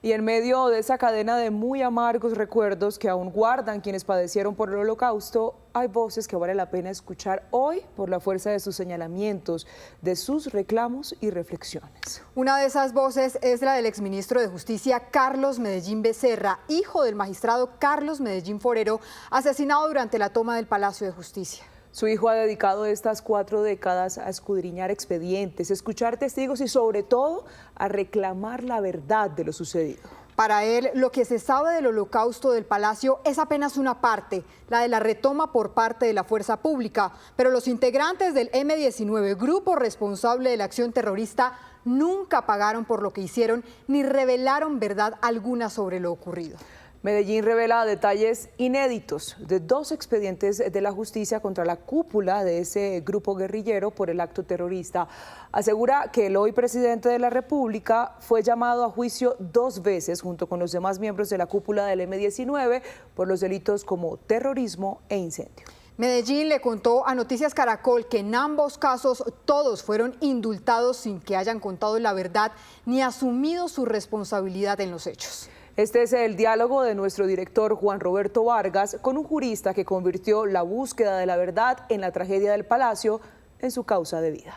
Y en medio de esa cadena de muy amargos recuerdos que aún guardan quienes padecieron por el Holocausto, hay voces que vale la pena escuchar hoy por la fuerza de sus señalamientos, de sus reclamos y reflexiones. Una de esas voces es la del exministro de Justicia Carlos Medellín Becerra, hijo del magistrado Carlos Medellín Forero, asesinado durante la toma del Palacio de Justicia. Su hijo ha dedicado estas 4 décadas a escudriñar expedientes, escuchar testigos y sobre todo a reclamar la verdad de lo sucedido. Para él, lo que se sabe del Holocausto del Palacio es apenas una parte, la de la retoma por parte de la fuerza pública. Pero los integrantes del M-19, grupo responsable de la acción terrorista, nunca pagaron por lo que hicieron ni revelaron verdad alguna sobre lo ocurrido. Medellín revela detalles inéditos de 2 expedientes de la justicia contra la cúpula de ese grupo guerrillero por el acto terrorista. Asegura que el hoy presidente de la República fue llamado a juicio 2 veces junto con los demás miembros de la cúpula del M-19 por los delitos como terrorismo e incendio. Medellín le contó a Noticias Caracol que en ambos casos todos fueron indultados sin que hayan contado la verdad ni asumido su responsabilidad en los hechos. Este es el diálogo de nuestro director Juan Roberto Vargas con un jurista que convirtió la búsqueda de la verdad en la tragedia del Palacio en su causa de vida.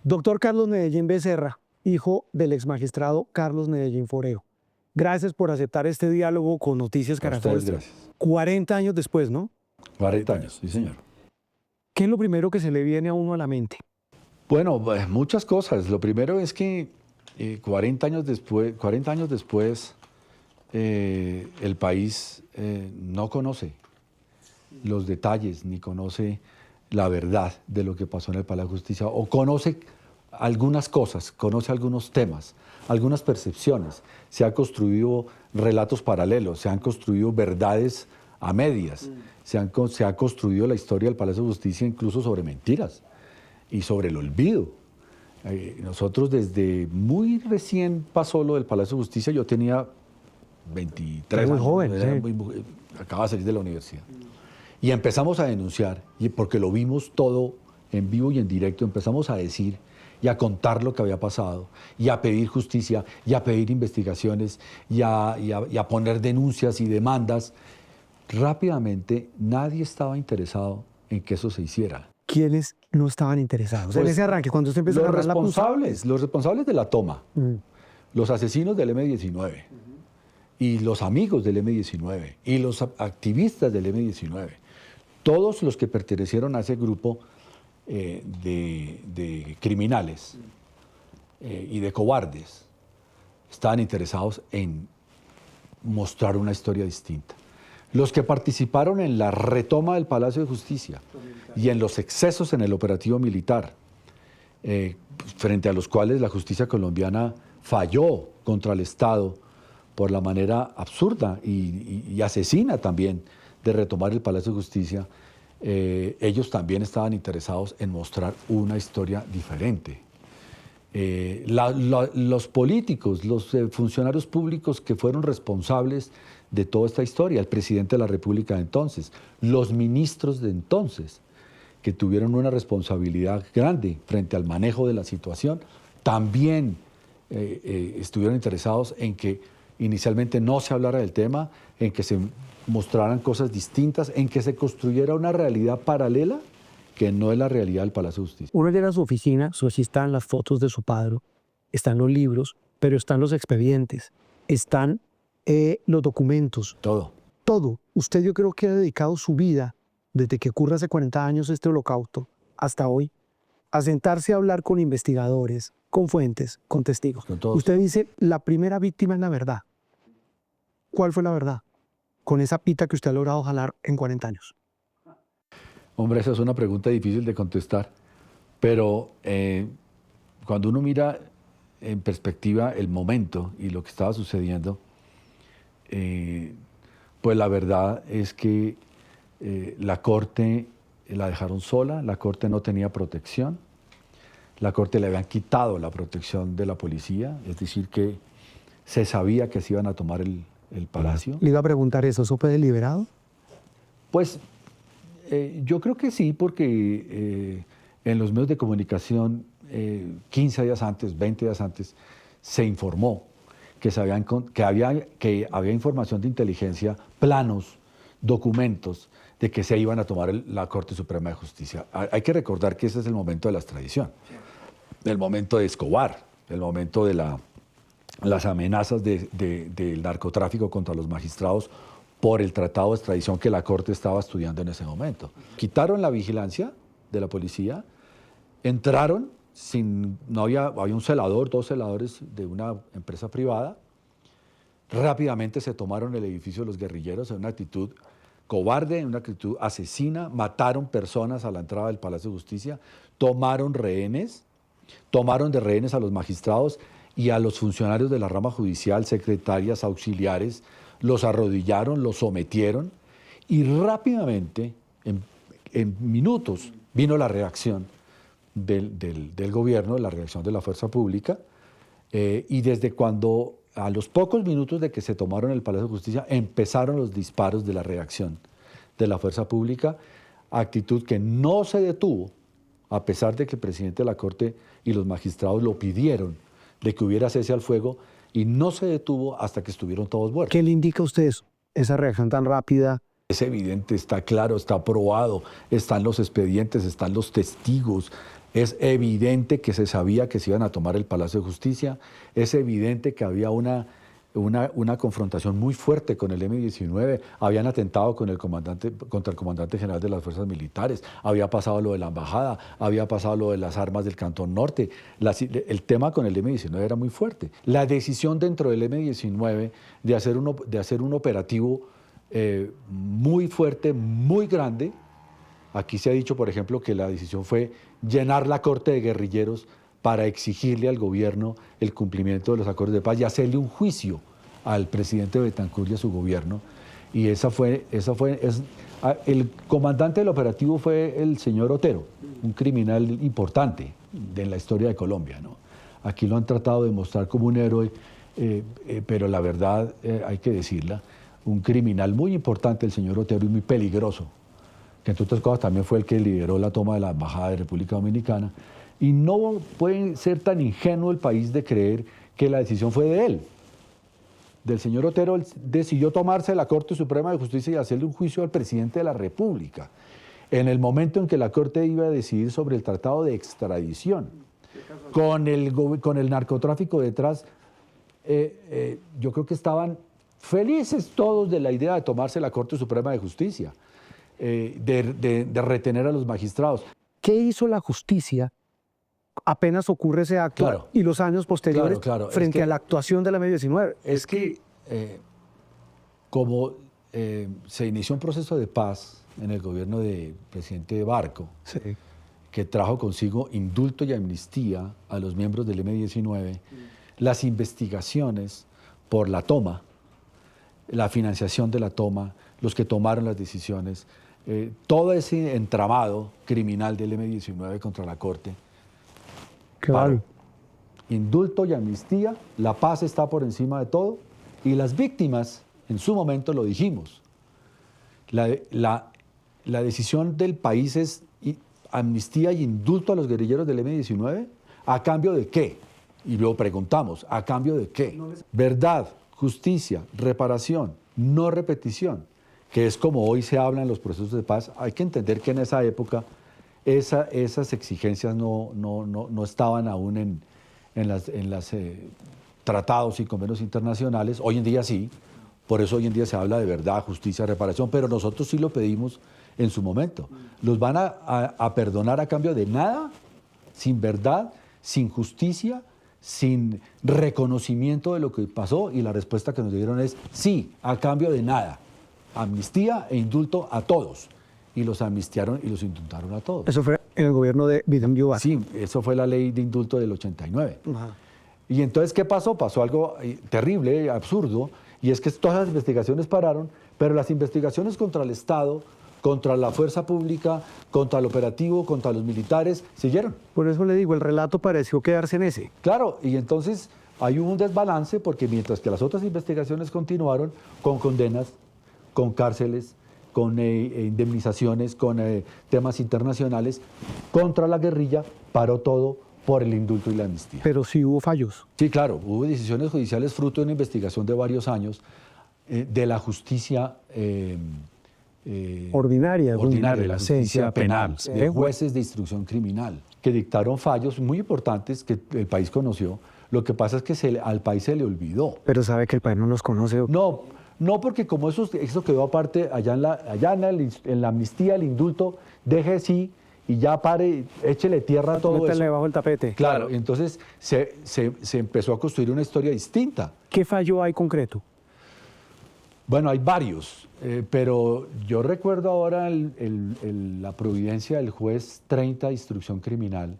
Doctor Carlos Medellín Becerra, hijo del exmagistrado Carlos Medellín Forero. Gracias por aceptar este diálogo con Noticias Caracol. Gracias. 40 años después, ¿no? 40 años, sí señor. ¿Qué es lo primero que se le viene a uno a la mente? Bueno, muchas cosas. Lo primero es que 40 años después el país no conoce los detalles ni conoce la verdad de lo que pasó en el Palacio de Justicia, o conoce algunas cosas, conoce algunos temas, algunas percepciones. Se han construido relatos paralelos, se han construido verdades a medias, se ha construido la historia del Palacio de Justicia incluso sobre mentiras y sobre el olvido. Nosotros desde muy recién pasó lo del Palacio de Justicia, yo tenía 23 años, muy joven, acababa de salir de la universidad. Y empezamos a denunciar, y porque lo vimos todo en vivo y en directo, empezamos a decir y a contar lo que había pasado, y a pedir justicia, y a pedir investigaciones, y a poner denuncias y demandas. Rápidamente nadie estaba interesado en que eso se hiciera. ¿Quiénes no estaban interesados? Pues, en ese arranque, cuando usted empezó a agarrar los responsables de la toma, los asesinos del M-19, y los amigos del M-19, y los activistas del M-19, todos los que pertenecieron a ese grupo de criminales y de cobardes, estaban interesados en mostrar una historia distinta. Los que participaron en la retoma del Palacio de Justicia y en los excesos en el operativo militar, frente a los cuales la justicia colombiana falló contra el Estado por la manera absurda y asesina también de retomar el Palacio de Justicia, ellos también estaban interesados en mostrar una historia diferente. Los políticos, los funcionarios públicos que fueron responsables de toda esta historia, el presidente de la República de entonces, los ministros de entonces, que tuvieron una responsabilidad grande frente al manejo de la situación, también estuvieron interesados en que inicialmente no se hablara del tema, en que se mostraran cosas distintas, en que se construyera una realidad paralela que no es la realidad del Palacio de Justicia. Uno llega a su oficina, así están las fotos de su padre, están los libros, pero están los expedientes, están los documentos. Todo. Todo. Usted, yo creo que ha dedicado su vida, desde que ocurre hace 40 años este holocausto, hasta hoy, a sentarse a hablar con investigadores, con fuentes, con testigos. Con todos. Usted dice, la primera víctima es la verdad. ¿Cuál fue la verdad? Con esa pita que usted ha logrado jalar en 40 años. Hombre, esa es una pregunta difícil de contestar, pero cuando uno mira en perspectiva el momento y lo que estaba sucediendo, pues la verdad es que la Corte la dejaron sola, la Corte no tenía protección, la Corte le habían quitado la protección de la policía, es decir que se sabía que se iban a tomar el Palacio. Le iba a preguntar eso fue deliberado? Pues yo creo que sí, porque en los medios de comunicación 15 días antes, 20 días antes, se informó que había información de inteligencia, planos, documentos de que se iban a tomar la Corte Suprema de Justicia. Hay que recordar que ese es el momento de la extradición, el momento de Escobar, el momento de las amenazas del narcotráfico contra los magistrados por el tratado de extradición que la Corte estaba estudiando en ese momento. Quitaron la vigilancia de la policía, entraron, había un celador, 2 celadores de una empresa privada, rápidamente se tomaron el edificio de los guerrilleros en una actitud cobarde, en una actitud asesina, mataron personas a la entrada del Palacio de Justicia, tomaron de rehenes a los magistrados y a los funcionarios de la rama judicial, secretarias, auxiliares, los arrodillaron, los sometieron y rápidamente, en minutos, vino la reacción del gobierno, la reacción de la fuerza pública, y desde cuando, a los pocos minutos de que se tomaron el Palacio de Justicia, empezaron los disparos de la reacción de la fuerza pública, actitud que no se detuvo, a pesar de que el presidente de la Corte y los magistrados lo pidieron, de que hubiera cese al fuego, y no se detuvo hasta que estuvieron todos muertos. ¿Qué le indica a usted eso, esa reacción tan rápida? Es evidente, está claro, está probado, están los expedientes, están los testigos. Es evidente que se sabía que se iban a tomar el Palacio de Justicia. Es evidente que había una confrontación muy fuerte con el M-19. Habían atentado contra el comandante general de las fuerzas militares. Había pasado lo de la embajada. Había pasado lo de las armas del Cantón Norte. El tema con el M-19 era muy fuerte. La decisión dentro del M-19 de hacer un operativo muy fuerte, muy grande. Aquí se ha dicho, por ejemplo, que la decisión fue llenar la Corte de guerrilleros para exigirle al gobierno el cumplimiento de los acuerdos de paz y hacerle un juicio al presidente Betancur y a su gobierno. Y el comandante del operativo fue el señor Otero, un criminal importante en la historia de Colombia, ¿no? Aquí lo han tratado de mostrar como un héroe, pero la verdad hay que decirla, un criminal muy importante, el señor Otero, y muy peligroso, que entre otras cosas también fue el que lideró la toma de la Embajada de República Dominicana. Y no puede ser tan ingenuo el país de creer que la decisión fue de él. Del señor Otero. Él decidió tomarse la Corte Suprema de Justicia y hacerle un juicio al presidente de la República, en el momento en que la Corte iba a decidir sobre el tratado de extradición. Con el narcotráfico detrás, yo creo que estaban felices todos de la idea de tomarse la Corte Suprema de Justicia, de retener a los magistrados. ¿Qué hizo la justicia apenas ocurre ese acto, claro, y los años posteriores frente a la actuación de la M-19? Es que como se inició un proceso de paz en el gobierno del presidente Barco, sí, que trajo consigo indulto y amnistía a los miembros del M-19, las investigaciones por la toma, la financiación de la toma, los que tomaron las decisiones, todo ese entramado criminal del M-19 contra la Corte. Claro. Indulto y amnistía, la paz está por encima de todo, y las víctimas, en su momento lo dijimos, la decisión del país es amnistía y indulto a los guerrilleros del M-19, ¿a cambio de qué? Y luego preguntamos, ¿a cambio de qué? Verdad, justicia, reparación, no repetición, que es como hoy se habla en los procesos de paz. Hay que entender que en esa época esas exigencias no estaban aún en los tratados y convenios internacionales. Hoy en día sí, por eso hoy en día se habla de verdad, justicia, reparación, pero nosotros sí lo pedimos en su momento. ¿Los van a perdonar a cambio de nada? ¿Sin verdad? ¿Sin justicia? ¿Sin reconocimiento de lo que pasó? Y la respuesta que nos dieron es sí, a cambio de nada. Amnistía e indulto a todos. Y los amnistiaron y los indultaron a todos. Eso fue en el gobierno de Vidal Yuba. Sí, eso fue la ley de indulto del 89. Ajá. Y entonces, ¿qué pasó? Pasó algo terrible, absurdo, y es que todas las investigaciones pararon, pero las investigaciones contra el Estado, contra la fuerza pública, contra el operativo, contra los militares, siguieron. Por eso le digo, el relato pareció quedarse en ese. Claro, y entonces hay un desbalance porque mientras que las otras investigaciones continuaron con condenas, con cárceles, con indemnizaciones, con temas internacionales, contra la guerrilla paró todo por el indulto y la amnistía. Pero sí hubo fallos. Sí, claro, hubo decisiones judiciales fruto de una investigación de varios años de la justicia Ordinaria, ordinaria, la justicia penal, Sí. de jueces de instrucción criminal, que dictaron fallos muy importantes que el país conoció. Lo que pasa es que al país se le olvidó. Pero sabe que el país no los conoce. No, porque como eso quedó aparte allá en la amnistía, el indulto, deje sí y ya pare, échele tierra a todo eso. Métale bajo el tapete. Claro, entonces se empezó a construir una historia distinta. ¿Qué fallo hay concreto? Bueno, hay varios, pero yo recuerdo ahora la providencia del juez 30 de instrucción criminal,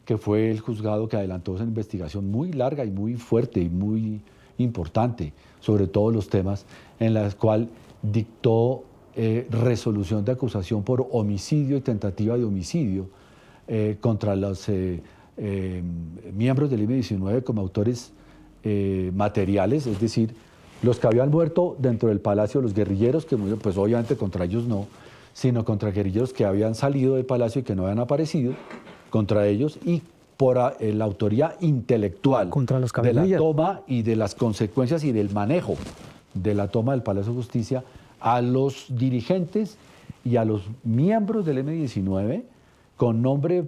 que fue el juzgado que adelantó esa investigación muy larga y muy fuerte y muy importante sobre todos los temas, en la cual dictó resolución de acusación por homicidio y tentativa de homicidio contra los miembros del M-19 como autores materiales, es decir, los que habían muerto dentro del palacio, los guerrilleros que murieron, pues obviamente contra ellos no, sino contra guerrilleros que habían salido del palacio y que no habían aparecido, contra ellos, y por la autoría intelectual Contra los de la cabecillas. toma y de las consecuencias y del manejo de la toma del Palacio de Justicia a los dirigentes y a los miembros del M-19 con nombre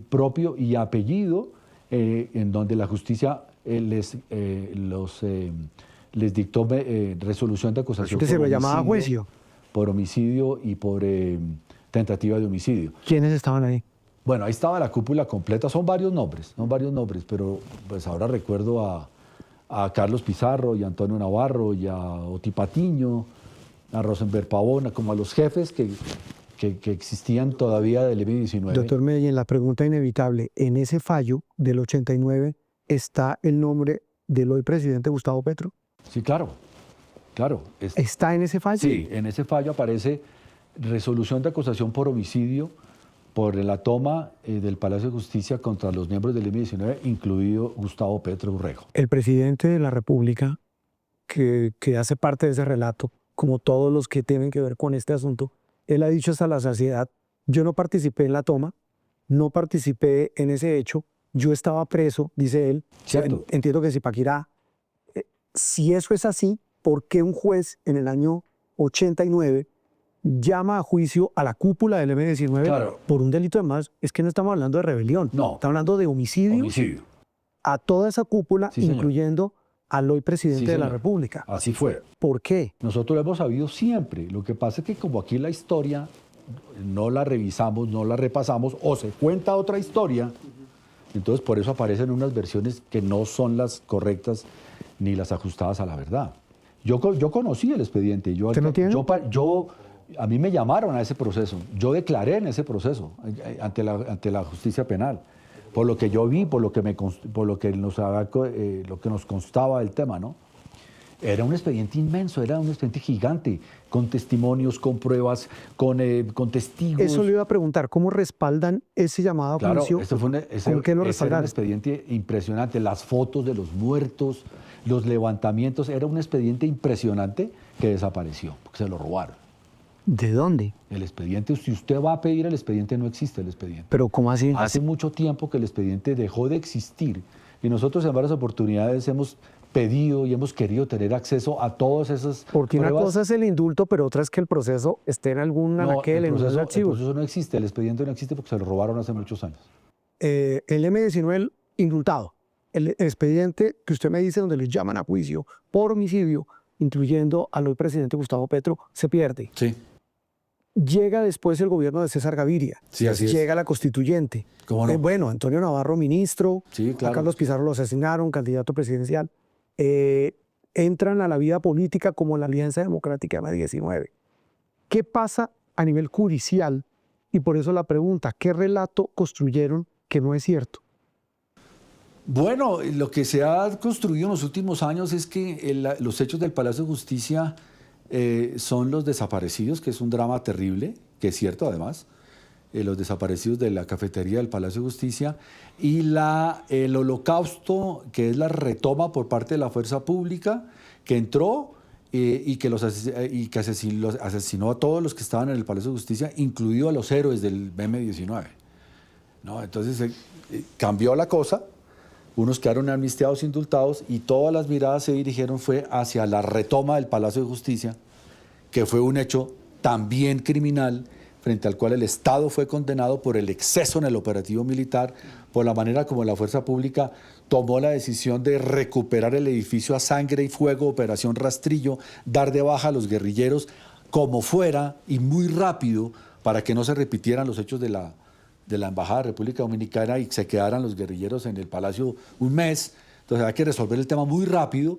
propio y apellido, en donde la justicia les dictó resolución de acusación Que se lo llamaba juicio. por homicidio y por tentativa de homicidio. ¿Quiénes estaban ahí? Bueno, ahí estaba la cúpula completa, son varios nombres, pero pues ahora recuerdo a Carlos Pizarro y a Antonio Navarro y a Oti Patiño, a Rosenberg Pavón, como a los jefes que existían todavía del M-19. Doctor Medellín, la pregunta inevitable, en ese fallo del 89 está el nombre del hoy presidente Gustavo Petro. Sí, claro. ¿Está en ese fallo? Sí, en ese fallo aparece resolución de acusación por homicidio por la toma del Palacio de Justicia contra los miembros del M-19, incluido Gustavo Petro Urrego. El presidente de la República, que hace parte de ese relato, como todos los que tienen que ver con este asunto, él ha dicho hasta la saciedad, yo no participé en la toma, no participé en ese hecho, yo estaba preso, dice él. Cierto. Entiendo que Zipaquirá, si eso es así, ¿por qué un juez en el año 89 llama a juicio a la cúpula del M-19 Claro. por un delito de más? Es que no estamos hablando de rebelión, No. estamos hablando de homicidio a toda esa cúpula, Sí, señor. incluyendo al hoy presidente Sí, de la señor. República. Así fue. ¿Por qué? Nosotros lo hemos sabido siempre. Lo que pasa es que como aquí la historia no la revisamos, no la repasamos, o se cuenta otra historia, entonces por eso aparecen unas versiones que no son las correctas ni las ajustadas a la verdad. Yo conocí el expediente. ¿Usted no tiene? A mí me llamaron a ese proceso. Yo declaré en ese proceso ante la justicia penal. Por lo que yo vi, por lo que nos constaba del tema, ¿no? Era un expediente inmenso, era un expediente gigante, con testimonios, con pruebas, con testigos. Eso le iba a preguntar, ¿cómo respaldan ese llamado a Claro, juicio? ¿con qué lo era un respaldaron? expediente impresionante. Las fotos de los muertos, los levantamientos, era un expediente impresionante que desapareció, porque se lo robaron. ¿De dónde? El expediente, si usted va a pedir el expediente, no existe el expediente. ¿Pero cómo así? Hace mucho tiempo que el expediente dejó de existir y nosotros en varias oportunidades hemos pedido y hemos querido tener acceso a todas esas Porque una pruebas. cosa es el indulto, pero otra es que el proceso esté en algún anaquel, en un el archivo. proceso no existe, el expediente no existe porque se lo robaron hace muchos años. El M-19 indultado, el expediente que usted me dice donde le llaman a juicio por homicidio, incluyendo al hoy presidente Gustavo Petro, se pierde. Sí. Llega después el gobierno de César Gaviria. Sí, así es. Llega la constituyente. ¿Cómo no? Bueno, Antonio Navarro, ministro. Sí, claro. A Carlos Pizarro lo asesinaron, candidato presidencial. Entran a la vida política como la Alianza Democrática M-19. ¿Qué pasa a nivel judicial? Y por eso la pregunta, ¿qué relato construyeron que no es cierto? Bueno, lo que se ha construido en los últimos años es que los hechos del Palacio de Justicia son los desaparecidos, que es un drama terrible, que es cierto además, los desaparecidos de la cafetería del Palacio de Justicia, y el holocausto, que es la retoma por parte de la fuerza pública, que entró y que asesinó a todos los que estaban en el Palacio de Justicia, incluido a los héroes del M-19. ¿no? Entonces cambió la cosa, unos quedaron amnistiados, indultados, y todas las miradas se dirigieron fue hacia la retoma del Palacio de Justicia, que fue un hecho también criminal, frente al cual el Estado fue condenado por el exceso en el operativo militar, por la manera como la fuerza pública tomó la decisión de recuperar el edificio a sangre y fuego, operación Rastrillo, dar de baja a los guerrilleros como fuera y muy rápido para que no se repitieran los hechos de la Embajada de República Dominicana y se quedaran los guerrilleros en el Palacio un mes. Entonces hay que resolver el tema muy rápido.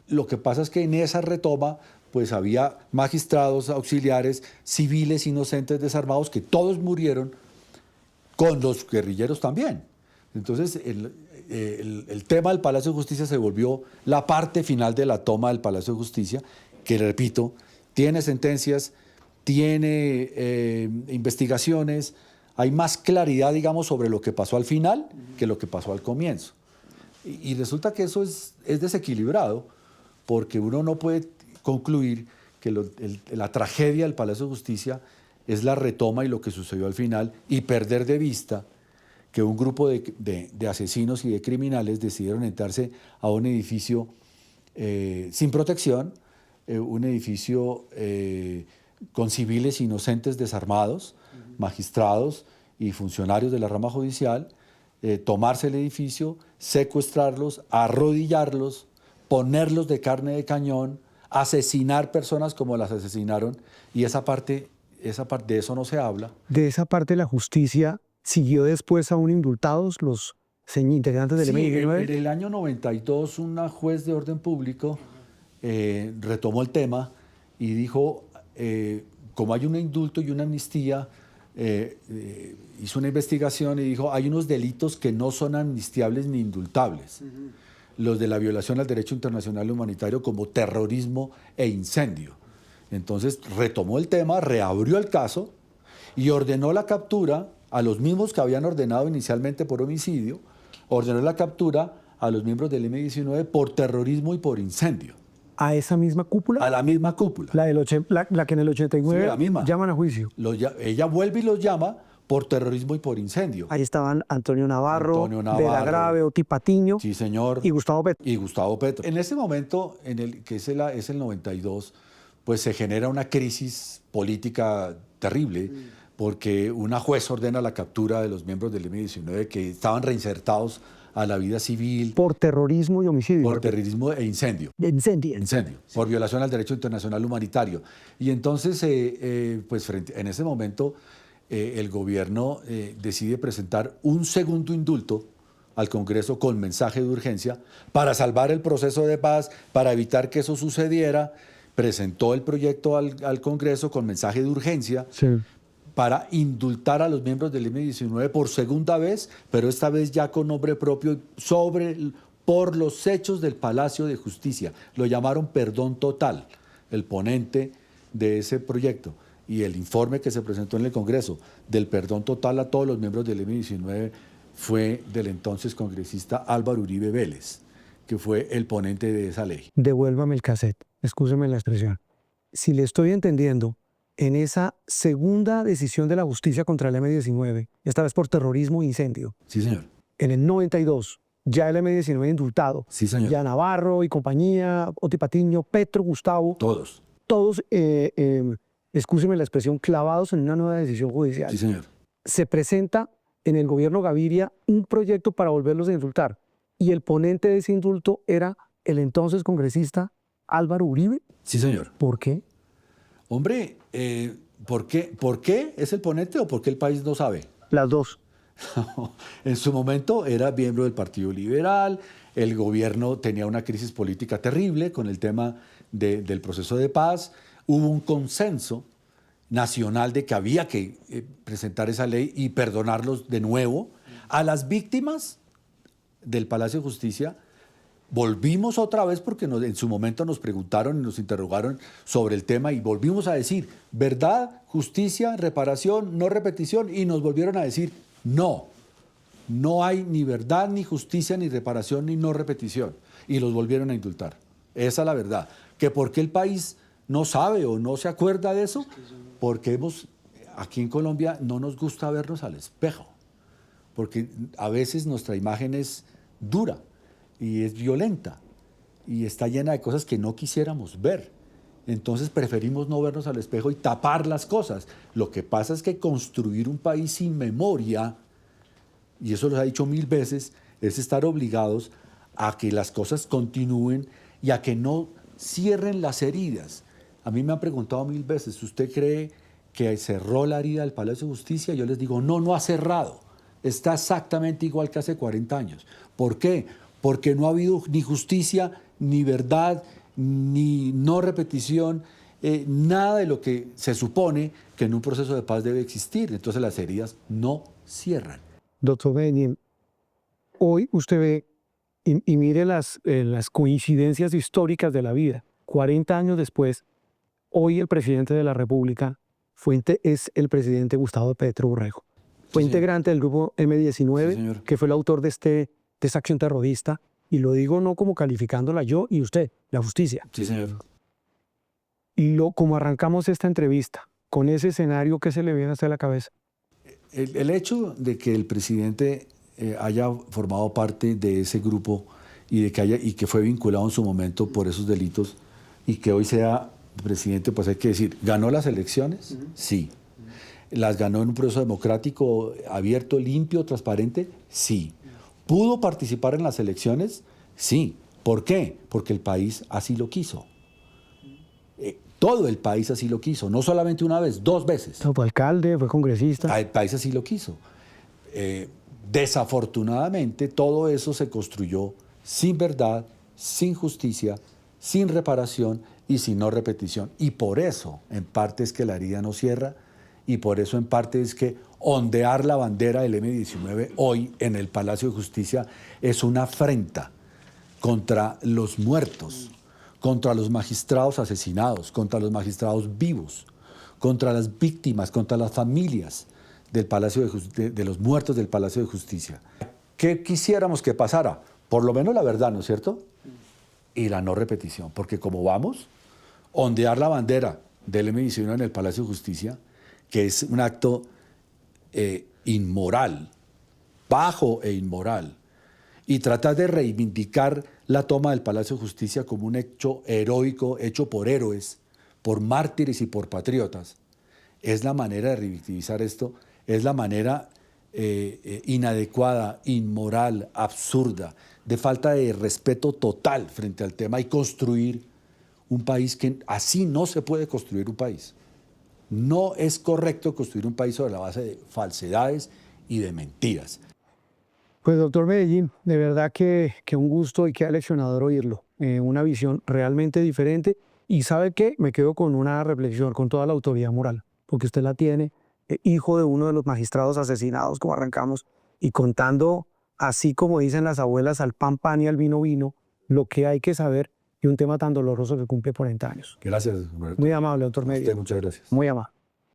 Lo que pasa es que en esa retoma pues había magistrados, auxiliares, civiles inocentes desarmados, que todos murieron, con los guerrilleros también. Entonces el tema del Palacio de Justicia se volvió la parte final de la toma del Palacio de Justicia, que repito, tiene sentencias, tiene investigaciones, hay más claridad, digamos, sobre lo que pasó al final que lo que pasó al comienzo. Y resulta que eso es desequilibrado, porque uno no puede concluir que la tragedia del Palacio de Justicia es la retoma y lo que sucedió al final, y perder de vista que un grupo de asesinos y de criminales decidieron entrarse a un edificio sin protección, un edificio con civiles inocentes desarmados, magistrados y funcionarios de la rama judicial, tomarse el edificio, secuestrarlos, arrodillarlos, ponerlos de carne de cañón, asesinar personas como las asesinaron, y esa parte de eso no se habla. De esa parte la justicia siguió después aún indultados los integrantes del M-19. En el año 92 una juez de orden público retomó el tema y dijo, como hay un indulto y una amnistía, hizo una investigación y dijo, hay unos delitos que no son amnistiables ni indultables. Los de la violación al derecho internacional humanitario, como terrorismo e incendio. Entonces retomó el tema, reabrió el caso y ordenó la captura a los mismos que habían ordenado inicialmente por homicidio, ordenó la captura a los miembros del M-19 por terrorismo y por incendio. ¿A esa misma cúpula? A la misma cúpula. La que en el 89 sí, la misma. Llaman a juicio. Ella vuelve y los llama por terrorismo y por incendio. Ahí estaban Antonio Navarro, Vera Grave, Oti Patiño, sí, señor, y Gustavo Petro. En ese momento, que es el 92, pues se genera una crisis política terrible, porque una juez ordena la captura de los miembros del M-19 que estaban reinsertados a la vida civil. Por terrorismo y homicidio. Por terrorismo e incendio. Incendio. Por violación al derecho internacional humanitario. Y entonces, pues en ese momento, el gobierno decide presentar un segundo indulto al Congreso con mensaje de urgencia para salvar el proceso de paz, para evitar que eso sucediera. Presentó el proyecto al Congreso con mensaje de urgencia. Sí. Para indultar a los miembros del M-19 por segunda vez, pero esta vez ya con nombre propio, por los hechos del Palacio de Justicia. Lo llamaron perdón total, el ponente de ese proyecto. Y el informe que se presentó en el Congreso del perdón total a todos los miembros del M-19 fue del entonces congresista Álvaro Uribe Vélez, que fue el ponente de esa ley. Devuélvame el cassette, excúseme la expresión. Si le estoy entendiendo, en esa segunda decisión de la justicia contra el M-19, esta vez por terrorismo e incendio. Sí, señor. En el 92, ya el M-19 indultado. Sí, señor. Ya Navarro y compañía, Oti Patiño, Petro, Gustavo. Todos. Todos, excúseme la expresión, clavados en una nueva decisión judicial. Sí, señor. Se presenta en el gobierno Gaviria un proyecto para volverlos a indultar. Y el ponente de ese indulto era el entonces congresista Álvaro Uribe. Sí, señor. ¿Por qué? Hombre, ¿por qué es el ponente o por qué el país no sabe? Las dos. En su momento era miembro del Partido Liberal, el gobierno tenía una crisis política terrible con el tema del proceso de paz, hubo un consenso nacional de que había que presentar esa ley y perdonarlos de nuevo. A las víctimas del Palacio de Justicia volvimos otra vez porque en su momento nos preguntaron y nos interrogaron sobre el tema y volvimos a decir verdad, justicia, reparación, no repetición, y nos volvieron a decir no hay ni verdad, ni justicia, ni reparación, ni no repetición, y los volvieron a indultar. Esa es la verdad. ¿Que por qué el país no sabe o no se acuerda de eso? Porque aquí en Colombia no nos gusta vernos al espejo. porque a veces nuestra imagen es dura y es violenta y está llena de cosas que no quisiéramos ver. Entonces preferimos no vernos al espejo y tapar las cosas. Lo que pasa es que construir un país sin memoria, y eso lo he dicho 1000 veces, es estar obligados a que las cosas continúen y a que no cierren las heridas. A mí me han preguntado 1000 veces, ¿usted cree que cerró la herida del Palacio de Justicia? Yo les digo, no, no ha cerrado. Está exactamente igual que hace 40 años. ¿Por qué? Porque no ha habido ni justicia, ni verdad, ni no repetición, nada de lo que se supone que en un proceso de paz debe existir. Entonces las heridas no cierran. Doctor Medellín, hoy usted ve y mire las coincidencias históricas de la vida. 40 años después, hoy el presidente de la República es el presidente Gustavo Petro Urrego. Fue Sí, integrante del grupo M19, Sí, señor. que fue el autor de esta acción terrorista. Y lo digo no como calificándola yo y usted, la justicia. Sí, señor. Y como arrancamos esta entrevista, con ese escenario, ¿qué se le viene hasta la cabeza? El hecho de que el presidente haya formado parte de ese grupo y que fue vinculado en su momento por esos delitos y que hoy sea presidente, pues hay que decir, ¿ganó las elecciones? Sí. ¿Las ganó en un proceso democrático abierto, limpio, transparente? Sí. ¿Pudo participar en las elecciones? Sí. ¿Por qué? Porque el país así lo quiso. Todo el país así lo quiso, no solamente una vez, 2 veces. Fue alcalde, fue congresista. El país así lo quiso. Desafortunadamente, todo eso se construyó sin verdad, sin justicia, sin reparación y sin no repetición. Y por eso, en parte, es que la herida no cierra y por eso, en parte, es que ondear la bandera del M-19 hoy en el Palacio de Justicia es una afrenta contra los muertos, contra los magistrados asesinados, contra los magistrados vivos, contra las víctimas, contra las familias del Palacio de los muertos del Palacio de Justicia. ¿Qué quisiéramos que pasara? Por lo menos la verdad, ¿no es cierto? Y la no repetición, porque como vamos, ondear la bandera del M-19 en el Palacio de Justicia, que es un acto inmoral, bajo e inmoral, y tratar de reivindicar la toma del Palacio de Justicia como un hecho heroico, hecho por héroes, por mártires y por patriotas, es la manera de revictimizar esto, es la manera inadecuada, inmoral, absurda, de falta de respeto total frente al tema y construir un país que así no se puede construir un país. No es correcto construir un país sobre la base de falsedades y de mentiras. Pues doctor Medellín, de verdad que un gusto y que aleccionador oírlo. Una visión realmente diferente y ¿sabe qué? Me quedo con una reflexión, con toda la autoridad moral, porque usted la tiene, hijo de uno de los magistrados asesinados, como arrancamos, y contando, así como dicen las abuelas, al pan pan y al vino vino, lo que hay que saber y un tema tan doloroso que cumple 40 años. Gracias, Roberto. Muy amable, doctor Medellín. Muchas gracias. Muy amable.